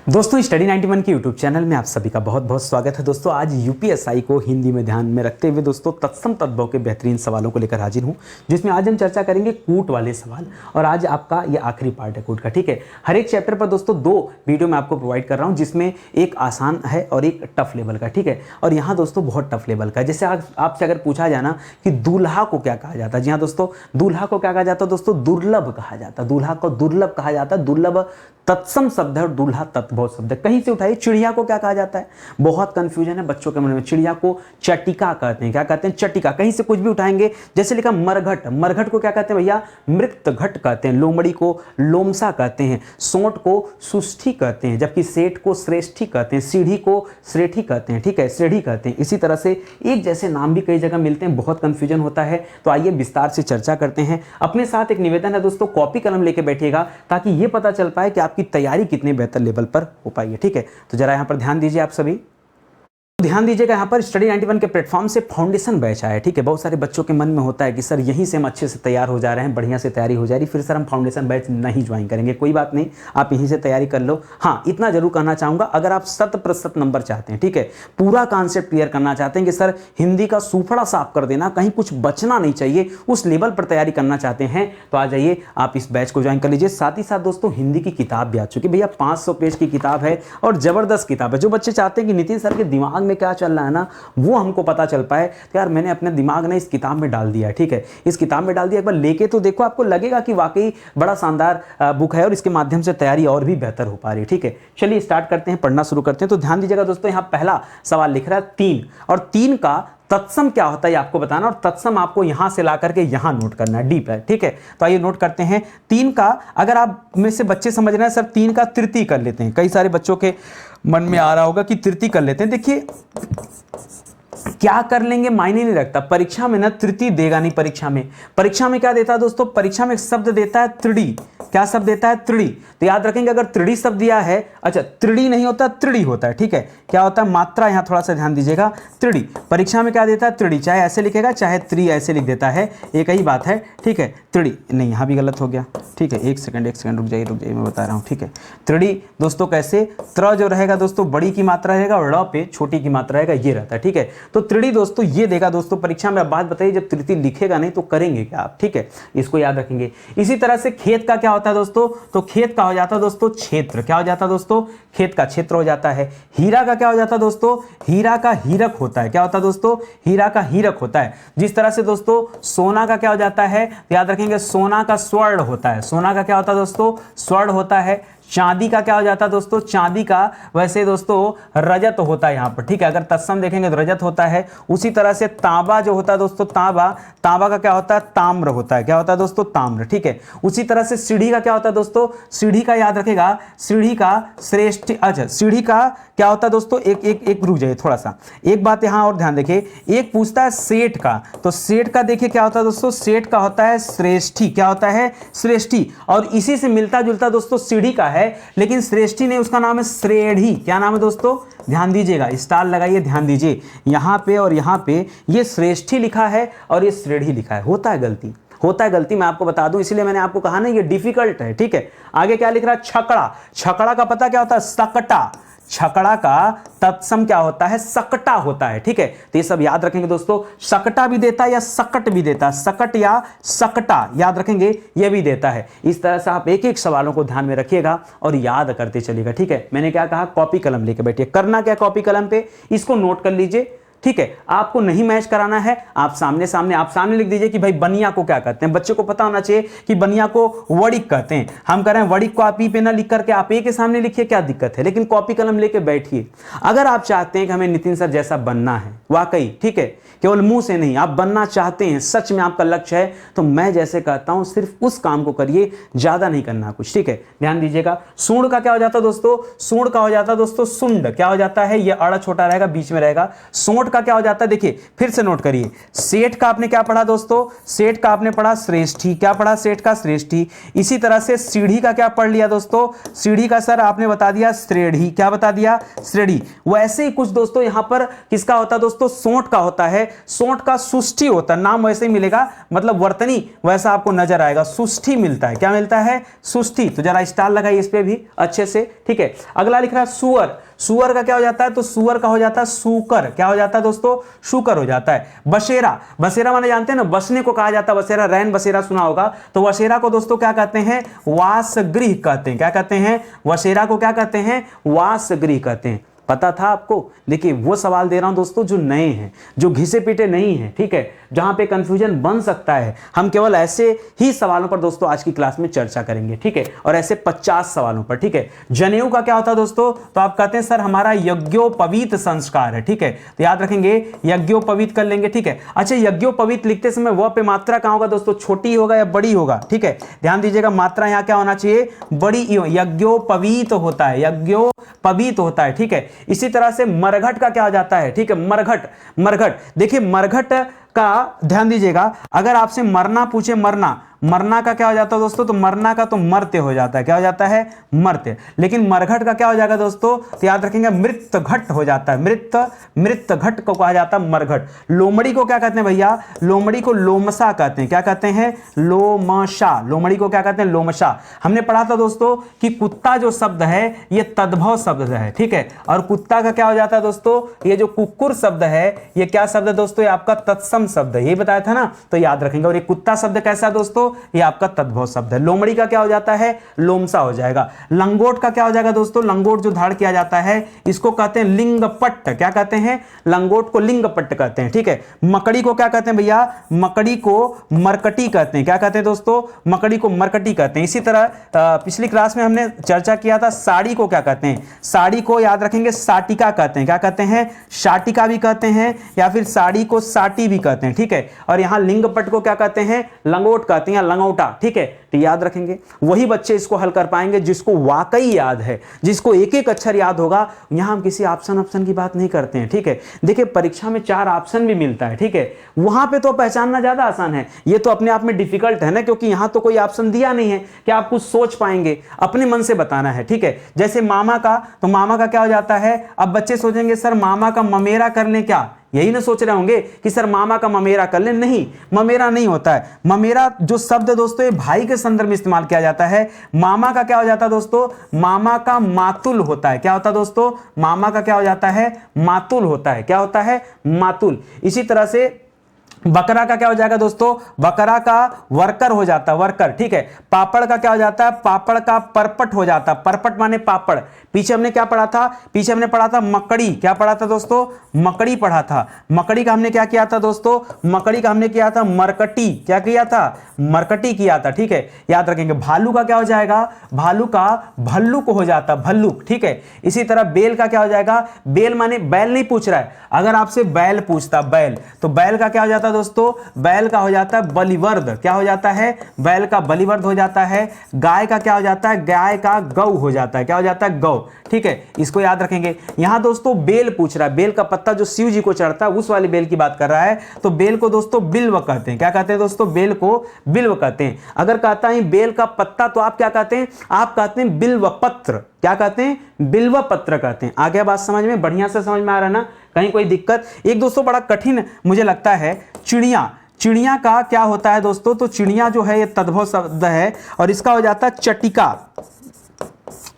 दोस्तों स्टडी 91 के YouTube channel में आप सभी का बहुत बहुत स्वागत है। दोस्तों आज यूपीएसआई को हिंदी में ध्यान में रखते हुए दोस्तों तत्सम तद्भव के बेहतरीन सवालों को लेकर हाजिर हूं, जिसमें आज हम चर्चा करेंगे कूट वाले सवाल। और आज आपका ये आखिरी पार्ट है कूट का, ठीक है। हर एक चैप्टर पर दोस्तों 2 वीडियो मैं आपको प्रोवाइड कर रहा हूँ, जिसमें एक आसान है और एक टफ लेवल का, ठीक है। और यहाँ दोस्तों बहुत टफ लेवल का है। जैसे आपसे अगर पूछा जाए ना कि दूल्हा को क्या कहा जाता है, जी हाँ दोस्तों, दूल्हा को क्या कहा जाता है दोस्तों, दुर्लभ कहा जाता है। दूल्हा को दुर्लभ कहा जाता है। दुर्लभ तत्सम शब्द है और दूल्हा तत्भव शब्द है। कहीं से उठाइए। चिड़िया को क्या कहा जाता है, बहुत कंफ्यूजन है बच्चों के मन में। चिड़िया को चटिका कहते हैं। क्या कहते हैं? चटिका। कहीं से कुछ भी उठाएंगे। जैसे लिखा मरघट, मरघट को क्या कहते हैं भैया? मृत घट कहते हैं। लोमड़ी को लोमसा कहते हैं। सोंठ को सुष्ठी कहते हैं, जबकि सेठ को श्रेष्ठी कहते हैं। सीढ़ी को श्रेठी कहते हैं, ठीक है, श्रेढ़ी कहते हैं। इसी तरह से एक जैसे नाम भी कई जगह मिलते हैं, बहुत कंफ्यूजन होता है। तो आइए विस्तार से चर्चा करते हैं। अपने साथ एक निवेदन है दोस्तों, कॉपी कलम लेके बैठिएगा ताकि ये पता चल पाए कि आपकी तैयारी कितने बेहतर लेवल पर हो पाई है, ठीक है। तो जरा यहां पर ध्यान दीजिए आप सभी। ध्यान दीजिएगा, यहाँ पर स्टडी 91 के प्लेटफॉर्म से फाउंडेशन बैच आया है, ठीक है। बहुत सारे बच्चों के मन में होता है कि सर यहीं से हम अच्छे से तैयार हो जा रहे हैं, बढ़िया से तैयारी हो जा रही, फिर सर हम फाउंडेशन बैच नहीं ज्वाइन करेंगे। कोई बात नहीं, आप यहीं से तैयारी कर लो। हाँ, इतना जरूर कहना चाहूंगा, अगर आप 100% नंबर चाहते हैं, ठीक है, पूरा कॉन्सेप्ट क्लियर करना चाहते हैं कि सर हिंदी का सूफड़ा साफ कर देना, कहीं कुछ बचना नहीं चाहिए, उस लेवल पर तैयारी करना चाहते हैं, तो आ जाइए आप इस बैच को ज्वाइन कर लीजिए। साथ ही साथ दोस्तों हिंदी की किताब भी आ चुकी है भैया, 500 पेज की किताब है और जबरदस्त किताब है। जो बच्चे चाहते हैं कि नितिन सर के दिमाग में क्या चल रहा है ना, वो हमको पता चल पाए, तो यार मैंने अपने दिमाग ने इस किताब में डाल दिया है, ठीक है। इस किताब में डाल दिया, एक बार लेके तो देखो, आपको लगेगा कि वाकई बड़ा शानदार बुक है और इसके माध्यम से तैयारी और भी बेहतर हो पा रही है, ठीक है। चलिए स्टार्ट करते हैं, पढ़ना शुरू करते हैं। तो ध्यान दीजिएगा दोस्तों, यहाँ पहला सवाल लिख रहा है 3, और 3 का तत्सम क्या होता है आपको बताना, और तत्सम आपको यहां से ला करके यहां नोट करना है, डीप है, ठीक है। तो आइए नोट करते हैं 3 का। अगर आप में से बच्चे समझ रहे हैं सर 3 का तृतीय कर लेते हैं, कई सारे बच्चों के मन में आ रहा होगा कि तृतीय कर लेते हैं। देखिए क्या कर लेंगे मायने नहीं रखता, परीक्षा में ना तृतीय देगा नहीं। परीक्षा में क्या देता है दोस्तों, परीक्षा में एक शब्द देता है त्रिड़ी। क्या शब्द देता है? त्रिड़ी। तो याद रखेंगे, अगर त्रिड़ी शब्द दिया है, अच्छा त्रिड़ी नहीं होता, त्रिड़ी होता है, ठीक है। क्या होता है? मात्रा यहां थोड़ा सा ध्यान दीजिएगा। त्रिड़ी परीक्षा में क्या देता है? त्रिड़ी। चाहे ऐसे लिखेगा चाहे त्रि ऐसे लिख देता है, एक ही बात है, ठीक है। त्रिड़ी नहीं, यहां भी गलत हो गया, ठीक है। एक सेकंड रुक जाइए मैं बता रहा हूं, ठीक है। त्रिड़ी दोस्तों कैसे, त्र जो रहेगा दोस्तों बड़ी की मात्रा रहेगा और ड़ पे छोटी की मात्रा रहेगा, ये रहता है, ठीक है। तो त्रिड़ी दोस्तों ये देगा दोस्तों परीक्षा में। अब बात बताइए, जब तृतीय लिखेगा नहीं तो करेंगे क्या आप, ठीक है, इसको याद रखेंगे। इसी तरह से खेत का क्या होता है दोस्तों, तो खेत का हो जाता है दोस्तों क्षेत्र। क्या हो जाता है दोस्तों? खेत का क्षेत्र हो जाता है। हीरा का क्या हो जाता है दोस्तों? हीरा का हीरक होता है। क्या होता है दोस्तों? हीरा का हीरक होता है। जिस तरह से दोस्तों सोना का क्या हो जाता है, याद रखेंगे, सोना का स्वर्ण होता है। सोना का क्या होता है दोस्तों? स्वर्ण होता है। चांदी का क्या हो जाता है दोस्तों? चांदी का वैसे दोस्तों रजत होता है यहां पर, ठीक है। अगर तत्सम देखेंगे तो रजत होता है। उसी तरह से तांबा जो होता है दोस्तों, तांबा का क्या होता है? ताम्र होता है। क्या होता है दोस्तों? ताम्र, ठीक है। उसी तरह से सीढ़ी का क्या होता है दोस्तों? सीढ़ी का याद रखेगा, सीढ़ी का श्रेष्ठ, अच्छा सीढ़ी का क्या होता है दोस्तों, एक रुक जाइए थोड़ा सा, एक बात यहां और ध्यान देखिए। एक पूछता है सेठ का, तो सेठ का देखिए क्या होता है दोस्तों, सेठ का होता है श्रेष्ठी। क्या होता है? श्रेष्ठी। और इसी से मिलता जुलता दोस्तों सीढ़ी का है, लेकिन श्रेष्ठी नहीं, उसका नाम है श्रेढ़ी। क्या नाम है दोस्तों? ध्यान दीजिएगा, स्टार लगाइए, ध्यान दीजिए, यहां पे और यहां पे ये श्रेष्ठी लिखा है और ये श्रेढ़ी लिखा है। होता है गलती, मैं आपको बता दूं, इसलिए मैंने आपको कहा ना ये डिफिकल्ट है, ठीक है। आगे क्या लिख रहा है? छकड़ा। छकड़ा का पता क्या होता है? सकटा। छकड़ा का तत्सम क्या होता है? सकटा होता है, ठीक है। तो ये सब याद रखेंगे दोस्तों। सकटा भी देता है या सकट भी देता है, सकट या सकटा याद रखेंगे, ये भी देता है। इस तरह से आप एक एक सवालों को ध्यान में रखिएगा और याद करते चलिएगा, ठीक है। मैंने क्या कहा, कॉपी कलम लेके बैठिए। करना क्या कॉपी कलम पे, इसको नोट कर लीजिए, ठीक है। आपको नहीं मैच कराना है, आप सामने लिख दीजिए कि भाई बनिया को क्या कहते हैं। बच्चे को पता होना चाहिए कि बनिया को वड़िक कहते हैं। हम कह रहे हैं वड़िक को आप ई पे ना लिख करके आप ए के सामने लिखिए, क्या दिक्कत है, लेकिन कॉपी कलम लेके बैठिए। अगर आप चाहते हैं कि हमें नितिन सर जैसा बनना है, वाकई, ठीक है, केवल मुंह से नहीं, आप बनना चाहते हैं, सच में आपका लक्ष्य है, तो मैं जैसे कहता हूं सिर्फ उस काम को करिए, ज्यादा नहीं करना कुछ, ठीक है। ध्यान दीजिएगा। सूंड का क्या हो जाता है दोस्तों? सूंड का हो जाता है दोस्तों सुंड। क्या हो जाता है? ये अड़ा छोटा रहेगा, बीच में रहेगा। सोंठ का क्या हो जाता है, देखिए फिर से नोट करिए, सेठ का आपने क्या पढ़ा दोस्तों, सेठ का आपने पढ़ा श्रेष्ठी, क्या पढ़ा सेठ का श्रेष्ठी। इसी तरह से सीढ़ी का क्या पढ़ लिया दोस्तों, सीढ़ी का सर आपने बता दिया श्रेढ़ी, क्या बता दिया श्रेढ़ी। वैसे ही कुछ दोस्तों यहां पर किसका होता है दोस्तों, सोंठ का होता है, सोंठ का सुष्ठी होता है, नाम वैसे ही मिलेगा, मतलब वर्तनी वैसा आपको नजर आएगा, सुष्ठी मिलता है, क्या मिलता है सुष्ठी। तो जरा स्टार लगाइए इस पे भी अच्छे से, ठीक है। अगला लिख रहा है सुअर, सुअर का क्या हो जाता है, तो सुअर का हो जाता है सूकर, क्या हो जाता है दोस्तों, शुकर हो जाता है। बसेरा, बसेरा माने जानते हैं ना, बसने को कहा जाता है बसेरा, रैन बसेरा सुना होगा, तो बसेरा को दोस्तों क्या कहते हैं, वासगृह कहते हैं, क्या कहते हैं, बसेरा को क्या कहते हैं, वासगृह कहते हैं। पता था आपको। देखिए वो सवाल दे रहा हूं दोस्तों जो नए हैं, जो घिसे पीटे नहीं हैं, ठीक है, जहां पे कंफ्यूजन बन सकता है, हम केवल ऐसे ही सवालों पर दोस्तों आज की क्लास में चर्चा करेंगे, ठीक है, और ऐसे 50 सवालों पर, ठीक है। जनेऊ का क्या होता है दोस्तों, तो आप कहते हैं सर हमारा यज्ञोपवीत संस्कार है, ठीक है, तो याद रखेंगे यज्ञोपवीत कर लेंगे, ठीक है। अच्छा यज्ञोपवीत लिखते समय वह पे मात्रा कहां होगा दोस्तों, छोटी होगा या बड़ी होगा, ठीक है, ध्यान दीजिएगा, मात्रा यहां क्या होना चाहिए, बड़ी, यज्ञोपवीत होता है, यज्ञोपवीत होता है, ठीक है। इसी तरह से मरघट का क्या हो जाता है, ठीक है, मरघट, मरघट देखिए मरघट का ध्यान दीजिएगा, अगर आपसे मरना पूछे, मरना, मरना का क्या हो जाता है दोस्तों, तो मरना का तो मर्त्य हो जाता है, क्या हो जाता है मर्त्य। लेकिन मरघट का क्या हो जाएगा दोस्तों, तो याद रखेंगे मृत घट हो जाता है, मृत घट को कहा जाता है मरघट। लोमड़ी को क्या कहते हैं भैया, लोमड़ी को लोमसा कहते हैं, क्या कहते हैं, लोमशा, लोमड़ी को क्या कहते हैं, लोमशा। हमने पढ़ा था दोस्तों कि कुत्ता जो शब्द है ये तद्भव शब्द है, ठीक है, और कुत्ता का क्या हो जाता है दोस्तों, ये जो कुक्कुर शब्द है ये क्या शब्द है दोस्तों, ये आपका तत्सम शब्द है, ये बताया था ना, तो याद रखेंगे। और ये कुत्ता शब्द कैसा है दोस्तों, ये आपका तद्भव शब्द है। लोमड़ी का क्या हो जाता है, लोमसा हो जाएगा। लंगोट का क्या हो जाएगा दोस्तों, लंगोट जो धारण किया जाता है इसको कहते हैं लिंगपट्ट, क्या कहते हैं, लंगोट को लिंगपट्ट कहते हैं, ठीक है। मकड़ी को क्या कहते हैं भैया, मकड़ी को मरकटी कहते हैं, क्या कहते हैं दोस्तों, मकड़ी को मरकटी कहते हैं। इसी तरह पिछली क्लास में हमने चर्चा किया था साड़ी को क्या कहते हैं, साड़ी को याद रखेंगे साटिका कहते हैं, क्या कहते हैं, शाटिका भी कहते हैं, या फिर साड़ी को साटी भी कहते हैं, ठीक है। और यहां लिंगपट्ट को क्या कहते हैं, लंगोट कहते हैं, लंगोटा, ठीक है, तो याद रखेंगे। वही बच्चे इसको हल कर पाएंगे जिसको वाकई याद है, जिसको एक एक अक्षर याद होगा। यहां हम किसी ऑप्शन की बात नहीं करते हैं, ठीक है। देखिए परीक्षा में 4 ऑप्शन भी मिलता है, ठीक है, वहां पे तो पहचानना ज्यादा आसान है, ये तो अपने आप में डिफिकल्ट है ना, क्योंकि यहां तो कोई ऑप्शन दिया नहीं है कि आप कुछ सोच पाएंगे, अपने मन से बताना है, ठीक है। जैसे मामा का, तो मामा का क्या हो जाता है, अब बच्चे सोचेंगे सर मामा का ममेरा कर लें क्या, यही ना सोच रहे होंगे कि सर मामा का ममेरा कर ले, नहीं, ममेरा नहीं होता है। ममेरा जो शब्द दोस्तों ये भाई के संदर्भ में इस्तेमाल किया जाता है। मामा का क्या हो जाता है दोस्तों, मामा का मातुल होता है, क्या होता है दोस्तों, मामा का क्या हो जाता है, मातुल होता है, क्या होता है, मातुल। इसी तरह से बकरा का क्या हो जाएगा दोस्तों, बकरा का वर्कर हो जाता है, वर्कर, ठीक है। पापड़ का क्या हो जाता है, पापड़ का परपट हो जाता है, परपट माने पापड़। पीछे हमने क्या पढ़ा था, पीछे हमने पढ़ा था मकड़ी, क्या पढ़ा था दोस्तों, मकड़ी पढ़ा था। मकड़ी का हमने क्या किया था दोस्तों, मकड़ी का हमने किया था मरकटी, क्या किया था, मरकटी किया था, ठीक है, याद रखेंगे। भालू का क्या हो जाएगा, भालू का भल्लुक हो जाता, भल्लुक, ठीक है। इसी तरह बेल का क्या हो जाएगा, बेल माने बैल नहीं पूछ रहा है, अगर आपसे बैल पूछता, बैल, तो बैल का क्या हो जाता दोस्तों, बैल का हो जाता है बलिवर्द, क्या हो जाता है, बैल का बलिवर्द हो जाता है। गाय का क्या हो जाता है, गाय का गौ हो जाता है, क्या हो जाता है, गौ, ठीक है, इसको याद रखेंगे। यहां दोस्तों बेल पूछ रहा है, बेल का पत्ता जो शिव जी को चढ़ता है उस वाली बेल की बात कर रहा है, तो बेल को दोस्तों बिल्व कहते हैं, क्या कहते हैं दोस्तों, बेल को बिल्व कहते हैं। अगर कहता है बेल का पत्ता तो आप क्या कहते हैं, आप कहते हैं बिल्व पत्र, क्या कहते हैं, बिल्व पत्र कहते हैं। आगे बात समझ में, बढ़िया से समझ में आ रहा है ना, कहीं कोई दिक्कत। एक दोस्तों बड़ा कठिन मुझे लगता है, चिड़िया, चिड़िया का क्या होता है दोस्तों, तो चिड़िया जो है ये तद्भव शब्द है और इसका हो जाता है चटिका।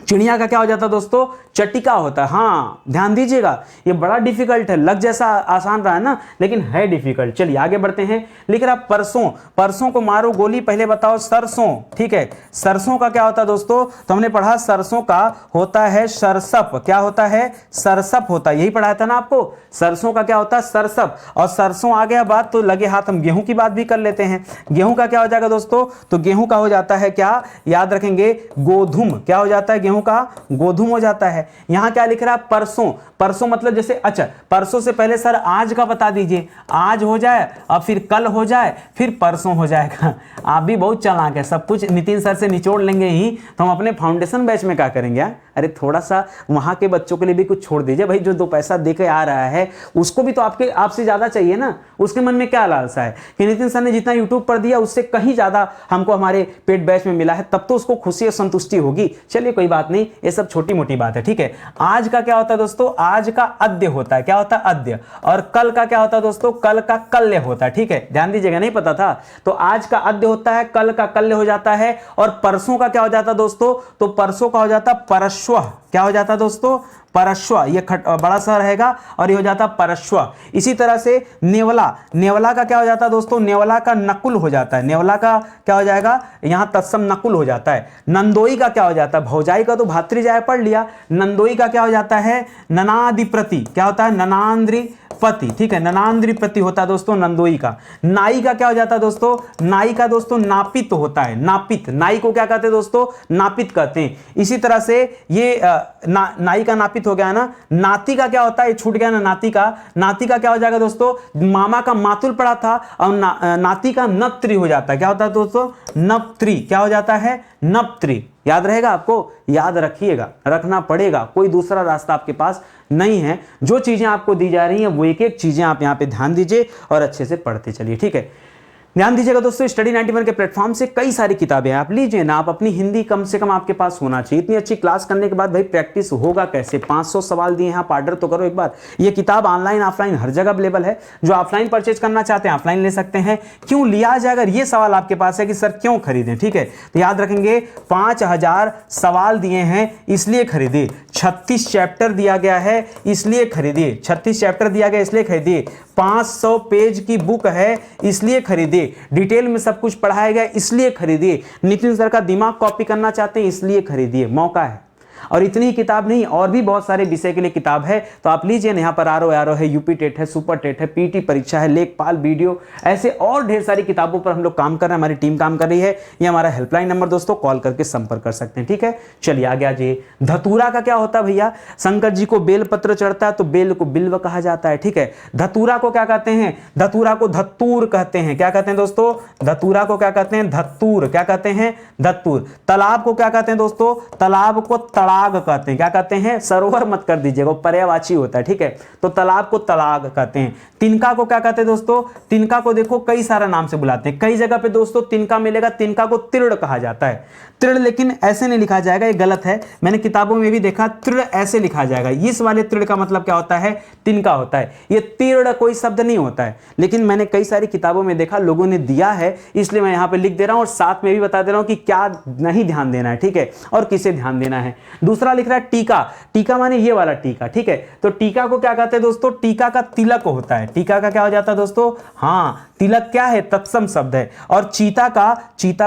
चिड़िया का क्या हो जाता है दोस्तों, चटिका होता है। हाँ ध्यान दीजिएगा, ये बड़ा डिफिकल्ट है, लग जैसा आसान रहा है ना, लेकिन है डिफिकल्ट। चलिए आगे बढ़ते हैं। लिख रहा परसों, परसों को मारो गोली, पहले बताओ सरसों, ठीक है। सरसों का क्या होता है दोस्तों, तो हमने पढ़ा सरसों का होता है सरसप, क्या होता है, सरसप होता है, यही पढ़ाया था ना आपको। सरसों का क्या होता है, सरसप। और सरसों आ गया बात तो लगे हाथ हम गेहूं की बात भी कर लेते हैं। गेहूं का क्या हो जाएगा दोस्तों, तो गेहूं का हो जाता है क्या, याद रखेंगे, गोधूम, क्या हो जाता है, गेहूं का गोधूम हो जाता है। यहां क्या लिख रहा है, परसों, परसों मतलब जैसे, अच्छा परसों से पहले सर आज का बता दीजिए, आज हो जाए और फिर कल हो जाए फिर परसों हो जाएगा। आप भी बहुत चालाक है, सब कुछ नितिन सर से निचोड़ लेंगे ही तो हम अपने फाउंडेशन बैच में क्या करेंगे, अरे थोड़ा सा वहाँ के बच्चों के लिए भी कुछ छोड़ दीजिए भाई, जो 2 पैसा दे के आ रहा है उसको भी तो आपसे ज़्यादा चाहिए ना। उसके मन में क्या लालसा है कि नितिन सर ने जितना यूट्यूब पर दिया उससे कहीं ज़्यादा हमको हमारे पेड बैच में मिला है, तब तो उसको खुशी और संतुष्टि होगी। चलिए कोई बात नहीं, ये सब छोटी मोटी बात है, ठीक है। आज का क्या होता है दोस्तों, आज का अद्य होता है, क्या होता है अद्य, और कल का क्या होता है दोस्तों, कल का कल्य होता है, ठीक है। ध्यान दीजिएगा, नहीं पता था तो आज का अद्य होता है, कल का कल्य हो जाता है, और परसों का क्या हो जाता है दोस्तों, तो परसों का हो जाता परश्व। क्या हो जाता है दोस्तों, परश्व, ये बड़ा सा रहेगा और ये हो जाता परश्व। इसी तरह से नेवला, नेवला का क्या हो जाता है दोस्तों, नेवला का नकुल हो जाता है, नेवला का क्या हो जाएगा, यहां तत्सम नकुल हो जाता है। नंदोई का क्या हो जाता है, भौजाई का तो भातृजाय पढ़ लिया, नंदोई का क्या हो जाता है, ननादिप्रति, क्या होता है, ननांद्रिपति, ठीक है, ननांद्रिप्रति होता है दोस्तों नंदोई का। नाई का क्या हो जाता है दोस्तों, नाई का दोस्तों नापित होता है, नापित, नाई को क्या कहते हैं दोस्तों, नापित कहते हैं। इसी तरह से ये नाई का नापित हो गया ना। नाती का क्या होता है, छूट गया ना, नाती का, नाती का क्या हो जाएगा दोस्तों, मामा का मातुल पड़ा था और नाती का नप्त्री हो जाता है, क्या होता है दोस्तों, नप्त्री, क्या हो जाता है, नप्त्री। याद रहेगा आपको, याद रखिएगा, रखना पड़ेगा, कोई दूसरा रास्ता आपके पास नहीं है। जो चीजें आपको दी जा रही हैं वो एक एक चीजें आप यहां पे ध्यान दीजिए और अच्छे से पढ़ते चलिए, ठीक है। ध्यान दीजिएगा दोस्तों, स्टडी 91 के प्लेटफॉर्म से कई सारी किताबें आप लीजिए ना, आप अपनी हिंदी कम से कम आपके पास होना चाहिए। इतनी अच्छी क्लास करने के बाद भाई प्रैक्टिस होगा कैसे, 500 सवाल दिए हैं, आप ऑर्डर तो करो एक बार। ये किताब ऑनलाइन ऑफलाइन हर जगह अवेलेबल है, जो ऑफलाइन परचेज करना चाहते हैं ऑफलाइन ले सकते हैं। क्यों लिया जाए, अगर ये सवाल आपके पास है कि सर क्यों खरीदें, ठीक है, तो याद रखेंगे 5000 सवाल दिए हैं इसलिए खरीदिए, 36 चैप्टर दिया गया है इसलिए खरीदिए, 36 चैप्टर दिया गया इसलिए खरीदिए, 500 पेज की बुक है इसलिए खरीदिए, डिटेल में सब कुछ पढ़ाया गया इसलिए खरीदिए, नितिन सर का दिमाग कॉपी करना चाहते हैं इसलिए खरीदिए, मौका है। और इतनी ही किताब नहीं, और भी बहुत सारे विषय के लिए किताब है, तो आप लीजिए ना। यहाँ पर आरओ है, यूपी टेट है, सुपर टेट है, पीटी परीक्षा है, लेखपाल वीडियो, ऐसे और ढेर सारी किताबों पर हम लोग काम कर रहे हैं, हमारी टीम काम कर रही है। ये हमारा हेल्पलाइन नंबर दोस्तों, कॉल करके संपर्क कर सकते हैं, ठीक है। चलिए आगे आ जाइए। धतूरा का क्या होता है भैया, शंकर जी को बेल पत्र चढ़ता है तो बेल को बिल्व कहा जाता है, ठीक है। धतूरा को क्या कहते हैं, धतूरा को धत्तूर कहते हैं, क्या कहते हैं दोस्तों, धतूरा को क्या कहते हैं, धत्तूर, क्या कहते हैं, धत्तूर। तालाब को क्या कहते हैं दोस्तों, तालाब को तड़ाग कहते हैं, क्या कहते हैं, सरोवर मत कर दीजिएगा, पर्यायवाची होता है, ठीक है, तो तालाब को तड़ाग कहते हैं। तिनका को क्या कहते हैं दोस्तों, तिनका को देखो कई सारा नाम से बुलाते हैं, कई जगह पे दोस्तों तिनका मिलेगा, तिनका को तृण कहा जाता है, तृण, लेकिन ऐसे नहीं लिखा जाएगा, ये गलत है, मैंने किताबों में भी देखा, तृण ऐसे लिखा जाएगा। इस वाले तृण का मतलब क्या होता है, तिनका होता है, ये तीर्ण कोई शब्द नहीं होता है, लेकिन मैंने कई सारी किताबों में देखा, लोगों ने दिया है, इसलिए मैं यहाँ पे लिख दे रहा हूँ और साथ में भी बता दे रहा हूँ कि क्या नहीं ध्यान देना है, ठीक है, और किसे ध्यान देना है। दूसरा लिख रहा है टीका, टीका माने ये वाला टीका, ठीक है, तो टीका को क्या कहते हैं दोस्तों, टीका का तिलक होता है, टीका का क्या हो जाता है दोस्तों, हाँ तिलक क्या है, तत्सम शब्द है। और चीता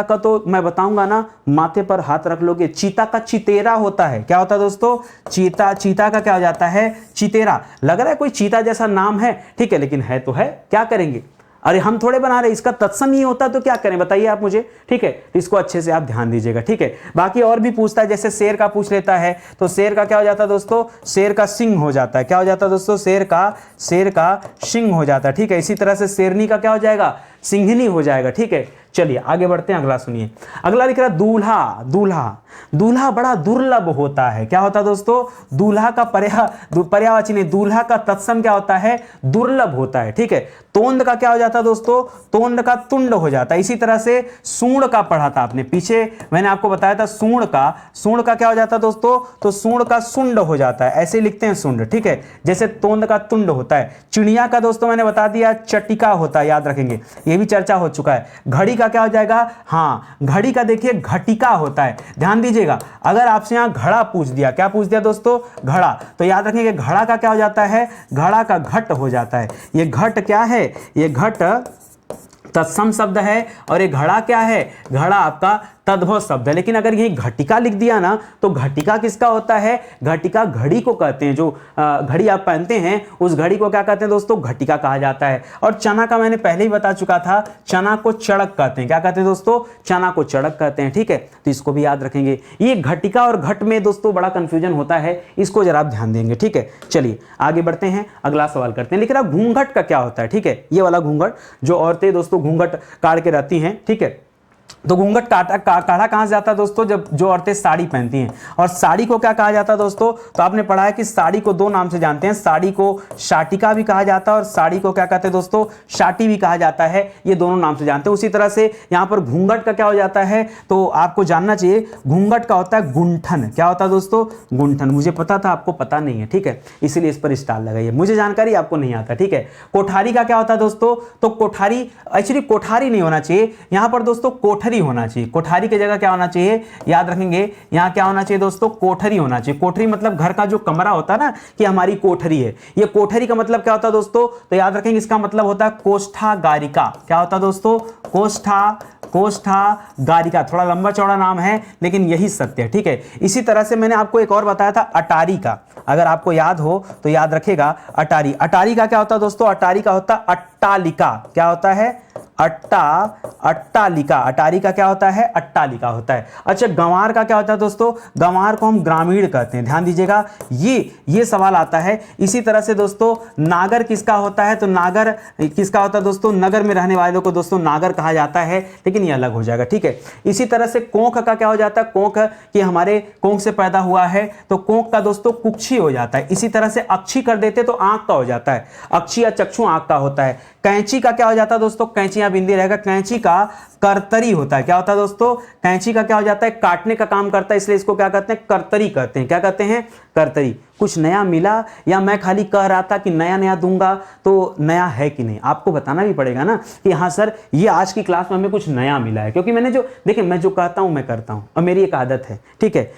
का तो मैं बताऊंगा ना, माथे पर हाथ रख लोगे, चीता का चितेरा होता है, क्या होता है दोस्तों, चीता का क्या हो जाता है, चितेरा। लग रहा है कोई चीता जैसा नाम है, ठीक है, लेकिन है तो है, क्या करेंगे, अरे हम थोड़े बना रहे, इसका तत्सम ही होता तो क्या करें बताइए आप मुझे, ठीक है, तो इसको अच्छे से आप ध्यान दीजिएगा, ठीक है। बाकी और भी पूछता है, जैसे शेर का पूछ लेता है, तो शेर का क्या हो जाता है दोस्तों, शेर का सिंह हो जाता है, क्या हो जाता है दोस्तों, शेर का सिंह हो जाता है, ठीक है। इसी तरह से शेरनी का क्या हो जाएगा, सिंहनी हो जाएगा, ठीक है। चलिए आगे बढ़ते हैं, अगला सुनिए। अगला लिख रहा है दूल्हा, दूल्हा, दूल्हा बड़ा दुर्लभ होता है, क्या होता है दोस्तों, दूल्हा का पर्यायवाची नहीं, दूल्हा का तत्सम क्या होता है, दुर्लभ होता है, ठीक है। तोंद का क्या हो जाता है दोस्तों, तोंद का तुंड हो जाता है। इसी तरह से सूंड का पढ़ा था आपने पीछे, मैंने आपको बताया था सूंड का क्या हो जाता है दोस्तों, तो सूंड का सुंड हो जाता है, ऐसे लिखते हैं सुंड, ठीक है, जैसे तोंद का तुंड होता है। चिड़िया का दोस्तों मैंने बता दिया चटिका होता है, याद रखेंगे, ये भी चर्चा हो चुका है। घड़ी का क्या हो जाएगा, हाँ घड़ी का देखिए घटिका होता है, ध्यान दीजिएगा। अगर आपसे यहां घड़ा पूछ दिया, क्या पूछ दिया दोस्तों, घड़ा, तो याद रखेंगे घड़ा का क्या हो जाता है, घड़ा का घट हो जाता है। ये घट क्या है, ये घट तत्सम शब्द है, और ये घड़ा क्या है, घड़ा आपका तद्भव शब्द है। लेकिन अगर यही घटिका लिख दिया ना, तो घटिका किसका होता है, घटिका घड़ी को कहते हैं, जो घड़ी आप पहनते हैं उस घड़ी को क्या कहते हैं दोस्तों, घटिका कहा जाता है। और चना का मैंने पहले ही बता चुका था, चना को चड़क कहते हैं, क्या कहते हैं दोस्तों, चना को चड़क कहते हैं, ठीक है, तो इसको भी याद रखेंगे। ये घटिका और घट में दोस्तों बड़ा कंफ्यूजन होता है, इसको जरा आप ध्यान देंगे, ठीक है। चलिए आगे बढ़ते हैं, अगला सवाल करते हैं। लिख रहा घूंघट का क्या होता है, ठीक है, ये वाला घूंघट, जो औरतें दोस्तों घूंघट काट के रहती हैं, ठीक है, तो घूंघट काढ़ा कहाँ से जाता है दोस्तों, जब जो औरतें साड़ी पहनती हैं। और साड़ी को क्या कहा जाता है दोस्तों, तो आपने पढ़ा है कि साड़ी को दो नाम से जानते हैं, साड़ी को शाटिका भी कहा जाता है और साड़ी को क्या कहते हैं दोस्तों, शाटी भी कहा जाता है, ये दोनों नाम से जानते हैं। उसी तरह से यहाँ पर घूंघट का क्या हो जाता है, तो आपको जानना चाहिए घूंघट का होता है गुंठन। क्या होता है दोस्तों, गुंठन। मुझे पता था, आपको पता नहीं है, ठीक है, इसीलिए इस पर स्टार लगाइए, मुझे जानकारी आपको नहीं आता, ठीक है। कोठारी का क्या होता है दोस्तों, तो कोठारी एक्चुअली कोठारी नहीं होना चाहिए, यहाँ पर दोस्तों कोठरी होना चाहिए। कोठारी की जगह क्या होना चाहिए, याद रखेंगे, यहां क्या होना चाहिए दोस्तों, कोठरी होना चाहिए। कोठरी मतलब घर का जो कमरा होता है ना, कि हमारी कोठरी है। ये कोठरी का मतलब क्या होता है दोस्तों, तो याद रखेंगे इसका मतलब होता है कोष्ठागारिका। क्या होता है दोस्तों, कोष्ठागारिका। थोड़ा लंबा चौड़ा नाम है लेकिन यही सत्य है, ठीक है। इसी तरह से मैंने आपको एक और बताया था अटारी का, अगर आपको याद हो तो याद रखेगा अटारी। अटारी का क्या होता है दोस्तों, अटारी का होता है अट्टालिका। क्या होता है, अट्टालिका। अटारी का क्या होता है, अट्टालिका होता है। अच्छा, गंवार का क्या होता है दोस्तों, गंवार को हम ग्रामीण कहते हैं, ध्यान दीजिएगा, ये सवाल आता है। इसी तरह से दोस्तों नागर किसका होता है, तो नागर किसका होता है दोस्तों, नगर में रहने वालों को दोस्तों नागर कहा जाता है, लेकिन ये अलग हो जाएगा, ठीक है। इसी तरह से कोंख का क्या हो जाता है, कोंख कि हमारे कोंख से पैदा हुआ है, तो कोंख का दोस्तों कुक्षी हो जाता है। इसी तरह से अक्षी कर देते तो आंख का हो जाता है, अक्षी या चक्षु आंख का होता है। कैंची का क्या हो जाता है दोस्तों, कैंची यहां बिंदी रहेगा, कैंची का करतरी होता है। क्या होता है दोस्तों, कैंची का क्या हो जाता है, काटने का काम करता है, इसलिए इसको क्या कहते हैं, करतरी कहते हैं। क्या कहते हैं, करतरी। कुछ नया मिला, या मैं खाली कह रहा था कि नया नया दूंगा, तो नया है कि नहीं आपको बताना भी पड़ेगा ना, कि हाँ सर ये आज की क्लास में हमें कुछ नया मिला है। क्योंकि मैंने जो देखिए, मैं जो कहता हूं मैं करता हूं, और मेरी एक आदत है, ठीक है।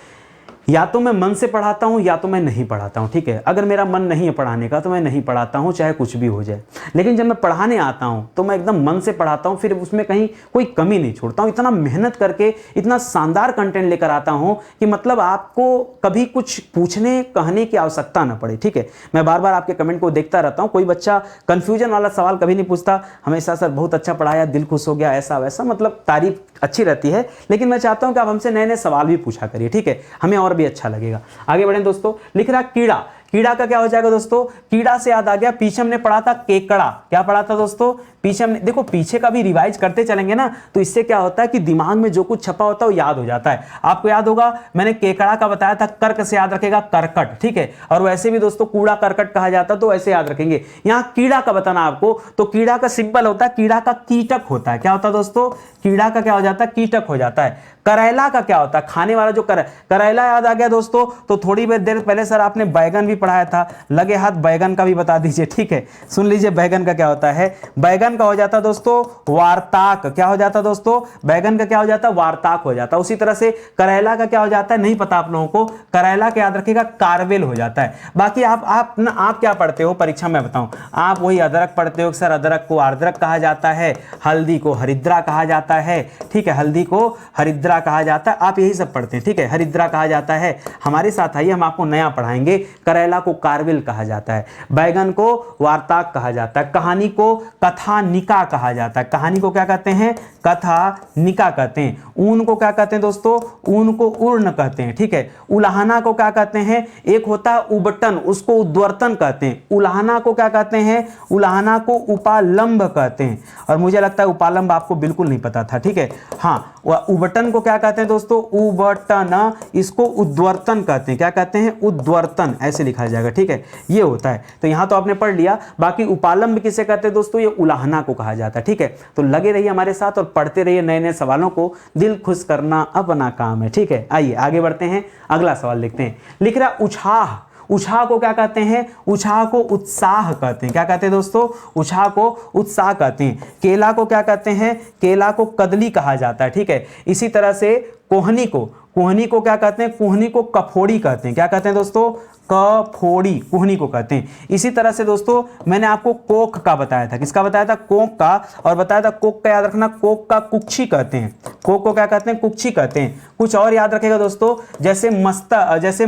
या तो मैं मन से पढ़ाता हूं या तो मैं नहीं पढ़ाता हूं, ठीक है। अगर मेरा मन नहीं है पढ़ाने का तो मैं नहीं पढ़ाता हूं, चाहे कुछ भी हो जाए। लेकिन जब मैं पढ़ाने आता हूं तो मैं एकदम मन से पढ़ाता हूं, फिर उसमें कहीं कोई कमी नहीं छोड़ता हूं। इतना मेहनत करके इतना शानदार कंटेंट लेकर आता हूं कि मतलब आपको कभी कुछ पूछने कहने की आवश्यकता ना पड़े, ठीक है। मैं बार बार आपके कमेंट को देखता रहता हूं, कोई बच्चा कंफ्यूजन वाला सवाल कभी नहीं पूछता, हमेशा सर बहुत अच्छा पढ़ाया, दिल खुश हो गया, ऐसा वैसा, मतलब तारीफ अच्छी रहती है। लेकिन मैं चाहता हूं कि आप हमसे नए नए सवाल भी पूछा करिए, ठीक है, हमें और भी अच्छा लगेगा। आगे बढ़ें दोस्तों, लिख रहा कीड़ा। कीड़ा का क्या हो जाएगा दोस्तों, कीड़ा से याद आ गया, पीछे हमने पढ़ा था केकड़ा। क्या पढ़ा था दोस्तों, पीछे हमने, देखो पीछे का भी रिवाइज करते चलेंगे ना, तो इससे क्या होता है कि दिमाग में जो कुछ छपा होता है वो याद हो जाता है। आपको याद होगा मैंने केकड़ा का बताया था, कर्क से याद रखेगा करकट, ठीक है। और वैसे भी दोस्तों कूड़ा करकट कहा जाता है, तो ऐसे याद रखेंगे। यहां कीड़ा का बताना आपको, तो कीड़ा का सिंपल होता है, कीड़ा का कीटक होता है। क्या होता है दोस्तों, कीड़ा का क्या हो जाता है, कीटक हो जाता है। करेला का क्या होता है, खाने वाला जो करेला याद आ गया दोस्तों, तो थोड़ी देर पहले सर आपने बैगन भी पढ़ाया था, लगे हाथ बैगन का भी बता दीजिए, ठीक है। सुन लीजिए बैगन का क्या होता है, बैगन का हो जाता है दोस्तों वार्ताक। क्या हो जाता है दोस्तों, बैगन का क्या हो जाता है, वार्ताक हो जाता है। उसी तरह से करेला का क्या हो जाता है, नहीं पता आप लोगों को, करेला का याद रखिएगा कारवेल हो जाता है। बाकी आप क्या पढ़ते हो परीक्षा में बताऊं, आप वही अदरक पढ़ते हो, सर अदरक को आर्द्रक कहा जाता है, हल्दी को हरिद्रा कहा जाता है, ठीक है, हल्दी को हरिद्रा कहा जाता है, आप यही सब पढ़ते हैं, ठीक है, हरिद्रा कहा जाता है। हमारे साथ आइए, हम आपको नया पढ़ाएंगे। करेला को कारवेल कहा जाता है, बैगन को वार्ताक कहा जाता है, कहानी को कथानिका कहा जाता है। कहानी को क्या कहते हैं, कथानिका कहते हैं। ऊन को क्या कहते हैं दोस्तों, ऊन को उर्ण कहते हैं, ठीक है। उलाहना को क्या कहते हैं, एक होता है उबटन, उसको उद्वर्तन कहते हैं। उलाहना को क्या कहते हैं, उलाहना को उपालंब कहते हैं। और मुझे लगता है उपालंब आपको बिल्कुल नहीं पता था, ठीक है। हाँ, उबटन को क्या कहते हैं दोस्तों, उबटन, इसको उद्वर्तन कहते हैं। क्या कहते हैं, उद्वर्तन, ऐसे लिखा जाएगा, ठीक है, ये होता है। तो यहां तो आपने पढ़ लिया। बाकी उपालंब किसे कहते हैं दोस्तों, ये उलाहना को कहा जाता है, ठीक है। तो लगे रहिए हमारे साथ और पढ़ते रहिए नए नए सवालों को, दिल खुश करना अपना काम है, ठीक है। आइए आगे बढ़ते हैं, अगला सवाल लिखते हैं। लिख रहा उछाह। उत्साह को क्या कहते हैं, उत्साह को उत्साह कहते हैं। क्या कहते हैं दोस्तों, उत्साह को उत्साह कहते हैं। केला को क्या कहते हैं, केला को कदली कहा जाता है, ठीक है। इसी तरह से कोहनी को क्या कहते हैं, कोहनी को कफोड़ी कहते हैं। क्या कहते हैं दोस्तों, कफोड़ी, कोहनी को कहते हैं। इसी तरह से दोस्तों मैंने आपको कोक का बताया था, किसका बताया था, कोक का, और बताया था कोक का याद रखना, कोक का कुक्षी कहते हैं। कोक को क्या कहते हैं, कुक्षी कहते हैं। कुछ और याद रखेगा दोस्तों, जैसे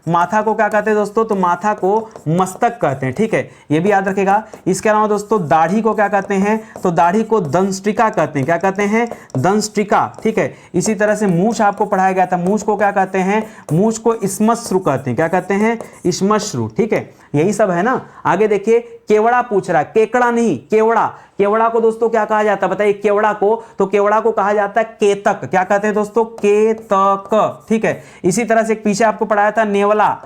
माथा को क्या कहते हैं दोस्तों, तो माथा को मस्तक कहते हैं, ठीक है, ये भी याद रखेगा। इसके अलावा दोस्तों दाढ़ी को क्या कहते हैं, तो दाढ़ी को दंष्ट्रिका कहते हैं। क्या कहते हैं, दंष्ट्रिका, ठीक है। इसी तरह से मूछ आपको पढ़ाया गया था, मूछ को क्या कहते हैं, मूछ को श्मश्रु कहते हैं। क्या कहते हैं, श्मश्रु, ठीक है। यही सब है ना। आगे देखिए, केवड़ा पूछ रहा है, केकड़ा नहीं, केवड़ा। केवड़ा को दोस्तों क्या कहा जाता है बताइए, केवड़ा को, तो केवड़ा को कहा जाता है केतक। क्या कहते हैं दोस्तों, केतक, ठीक है। इसी तरह से एक पीछे आपको पढ़ाया था नेवला,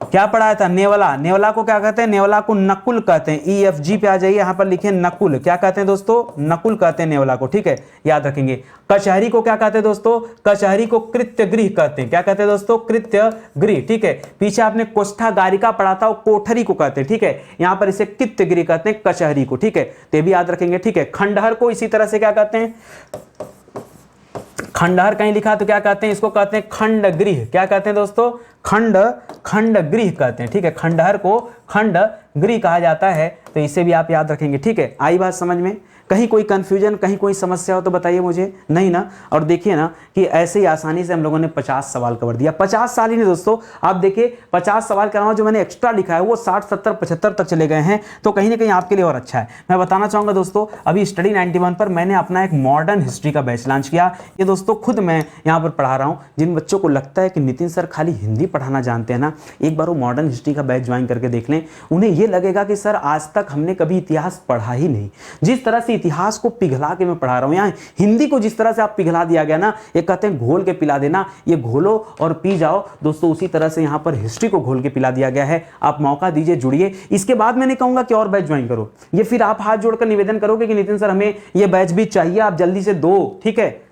क्या पढ़ाया था, नेवला। नेवला को क्या कहते हैं, नेवला को नकुल कहते हैं। EFG पे आ जाइए, यहां पर लिखे नकुल, क्या कहते हैं दोस्तों, नकुल कहते हैं नेवला को, ठीक है, याद रखेंगे। कचहरी को क्या कहते हैं दोस्तों, कचहरी को कृत्यगृह कहते हैं। क्या कहते हैं दोस्तों, कृत्यगृह, ठीक है। पीछे आपने कोष्ठागारिका पढ़ा था, कोठरी को कहते हैं, ठीक है। यहां पर इसे कृत्यगृह कहते हैं कचहरी को, ठीक है, तो भी याद रखेंगे, ठीक है। खंडहर को इसी तरह से क्या कहते हैं, खंडहर कहीं लिखा तो क्या कहते हैं, इसको कहते हैं खंडगृह। क्या कहते हैं दोस्तों, खंडगृह कहते हैं, ठीक है। खंडहर को खंडगृह कहा जाता है, तो इसे भी आप याद रखेंगे, ठीक है। आई बात समझ में, कहीं कोई कंफ्यूजन, कहीं कोई समस्या हो तो बताइए मुझे, नहीं ना। और देखिए ना कि ऐसे ही आसानी से हम लोगों ने 50 सवाल कवर दिया। 50 साल ही नहीं दोस्तों, आप देखिए 50 सवाल के अलावा जो मैंने एक्स्ट्रा लिखा है वो 60, 70, 75 तक चले गए हैं, तो कहीं ना कहीं आपके लिए और अच्छा है। मैं बताना चाहूँगा दोस्तों, अभी स्टडी 91 पर मैंने अपना एक मॉडर्न हिस्ट्री का बैच लॉन्च किया। ये दोस्तों खुद मैं यहाँ पर पढ़ा रहा हूँ। जिन बच्चों को लगता है कि नितिन सर खाली हिंदी पढ़ाना जानते हैं ना, एक बार वो मॉडर्न हिस्ट्री का बैच ज्वाइन करके देख लें। उन्हें ये लगेगा कि सर आज तक हमने कभी इतिहास पढ़ा ही नहीं। जिस तरह से इतिहास को पिघला के मैं पढ़ा रहा हूं, यहाँ हिंदी को जिस तरह से आप पिघला दिया गया ना, ये कहते हैं घोल के पिला देना, ये घोलो और पी जाओ दोस्तों, उसी तरह से यहाँ पर हिस्ट्री को घोल के पिला दिया गया है। आप मौका दीजिए, जुड़िए। इसके बाद मैंने कहूंगा कि और बैच ज्वाइन करो, ये फिर आप हाथ जोड़कर निवेदन करोगे कि नितिन सर हमें ये बैच भी चाहिए, आप जल्दी से दो, ठीक है।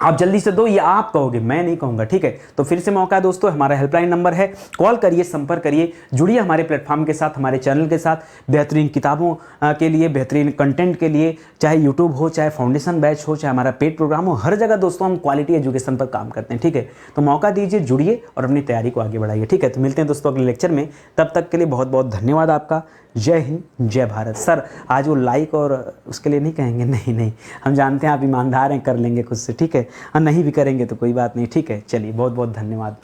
आप जल्दी से दो, ये आप कहोगे, मैं नहीं कहूंगा, ठीक है। तो फिर से मौका है दोस्तों, हमारा हेल्पलाइन नंबर है, कॉल करिए, संपर्क करिए, जुड़िए हमारे प्लेटफॉर्म के साथ, हमारे चैनल के साथ। बेहतरीन किताबों के लिए, बेहतरीन कंटेंट के लिए, चाहे यूट्यूब हो, चाहे फाउंडेशन बैच हो, चाहे हमारा पेड प्रोग्राम हो, हर जगह दोस्तों हम क्वालिटी एजुकेशन पर काम करते हैं, ठीक है। तो मौका दीजिए, जुड़िए और अपनी तैयारी को आगे बढ़ाइए, ठीक है। तो मिलते हैं दोस्तों अगले लेक्चर में, तब तक के लिए बहुत बहुत धन्यवाद आपका। जय हिंद, जय भारत। सर आज वो लाइक और उसके लिए नहीं कहेंगे, नहीं, हम जानते हैं आप ईमानदार हैं, कर लेंगे खुद से, ठीक है। और नहीं भी करेंगे तो कोई बात नहीं, ठीक है। चलिए बहुत बहुत धन्यवाद।